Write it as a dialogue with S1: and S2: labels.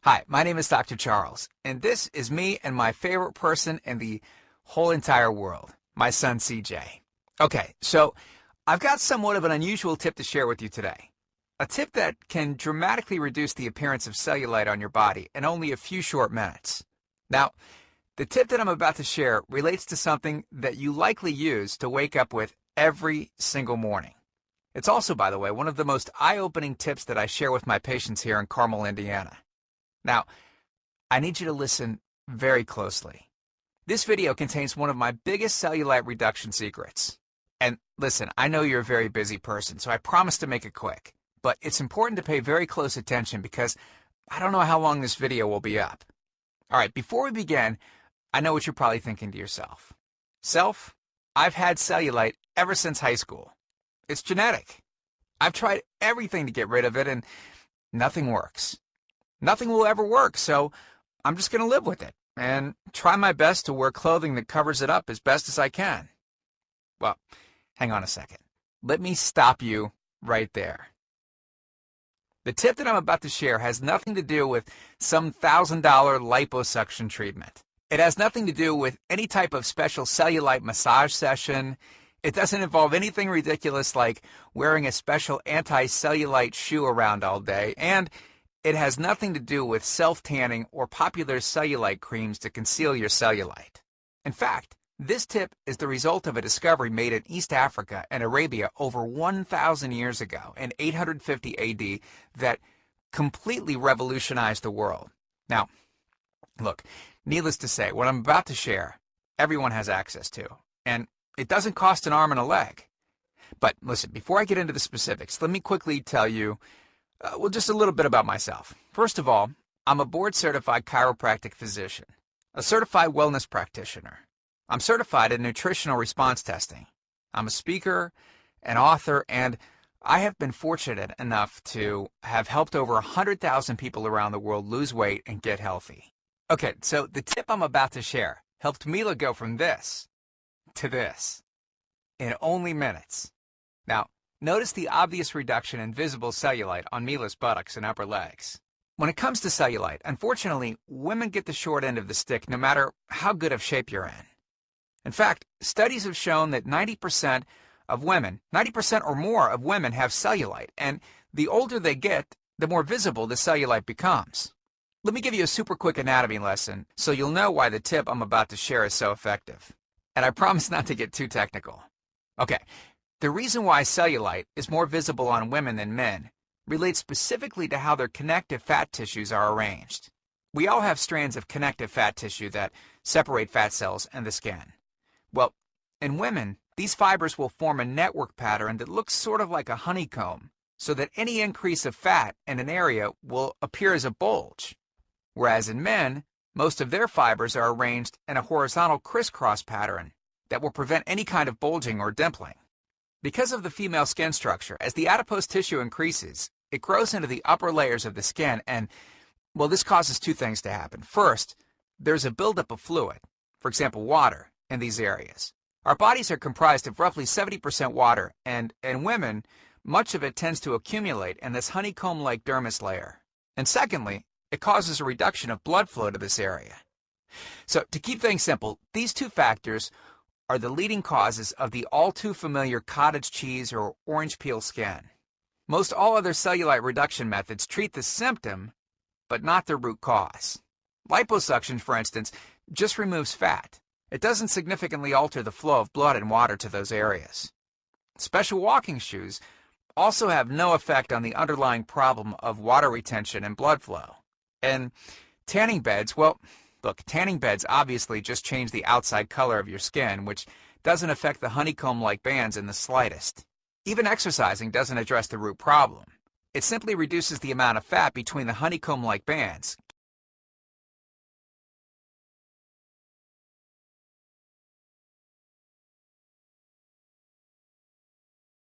S1: Hi, my name is Dr. Charles, and this is me and my favorite person in the whole entire world, my son CJ. Okay, so I've got somewhat of an unusual tip to share with you today. A tip that can dramatically reduce the appearance of cellulite on your body in only a few short minutes. Now, the tip that I'm about to share relates to something that you likely use to wake up with every single morning. It's also, by the way, one of the most eye-opening tips that I share with my patients here in Carmel, Indiana. Now, I need you to listen very closely. This video contains one of my biggest cellulite reduction secrets. And listen, I know you're a very busy person, so I promise to make it quick. But it's important to pay very close attention because I don't know how long this video will be up. All right, before we begin, I know what you're probably thinking to yourself. Self, I've had cellulite ever since high school. It's genetic. I've tried everything to get rid of it and nothing works. Nothing will ever work, so I'm just going to live with it and try my best to wear clothing that covers it up as best as I can. Well, hang on a second. Let me stop you right there. The tip that I'm about to share has nothing to do with some $1,000 liposuction treatment. It has nothing to do with any type of special cellulite massage session. It doesn't involve anything ridiculous like wearing a special anti-cellulite shoe around all day, and it has nothing to do with self-tanning or popular cellulite creams to conceal your cellulite. In fact, this tip is the result of a discovery made in East Africa and Arabia over 1,000 years ago in 850 AD that completely revolutionized the world. Now, look, needless to say, what I'm about to share, everyone has access to, and it doesn't cost an arm and a leg. But listen, before I get into the specifics, let me quickly tell you just a little bit about myself. First of all, I'm a board-certified chiropractic physician, a certified wellness practitioner. I'm certified in nutritional response testing. I'm a speaker, an author, and I have been fortunate enough to have helped over 100,000 people around the world lose weight and get healthy. Okay, so the tip I'm about to share helped Mila go from this to this in only minutes. Now, notice the obvious reduction in visible cellulite on Mila's buttocks and upper legs. When it comes to cellulite, unfortunately, women get the short end of the stick no matter how good of shape you're in. In fact, studies have shown that 90% or more of women have cellulite, and the older they get, the more visible the cellulite becomes. Let me give you a super quick anatomy lesson so you'll know why the tip I'm about to share is so effective. And I promise not to get too technical. Okay. The reason why cellulite is more visible on women than men relates specifically to how their connective fat tissues are arranged. We all have strands of connective fat tissue that separate fat cells and the skin. Well, in women, these fibers will form a network pattern that looks sort of like a honeycomb, so that any increase of fat in an area will appear as a bulge. Whereas in men, most of their fibers are arranged in a horizontal crisscross pattern that will prevent any kind of bulging or dimpling. Because of the female skin structure, as the adipose tissue increases, it grows into the upper layers of the skin and, well, this causes two things to happen. First, there's a buildup of fluid, for example, water, in these areas. Our bodies are comprised of roughly 70% water, and in women, much of it tends to accumulate in this honeycomb-like dermis layer. And secondly, it causes a reduction of blood flow to this area. So, to keep things simple, these two factors are the leading causes of the all-too-familiar cottage cheese or orange peel skin. Most all other cellulite reduction methods treat the symptom, but not the root cause. Liposuction, for instance, just removes fat. It doesn't significantly alter the flow of blood and water to those areas. Special walking shoes also have no effect on the underlying problem of water retention and blood flow. And tanning beds, well, look, tanning beds obviously just change the outside color of your skin, which doesn't affect the honeycomb-like bands in the slightest. Even exercising doesn't address the root problem. It simply reduces the amount of fat between the honeycomb-like bands,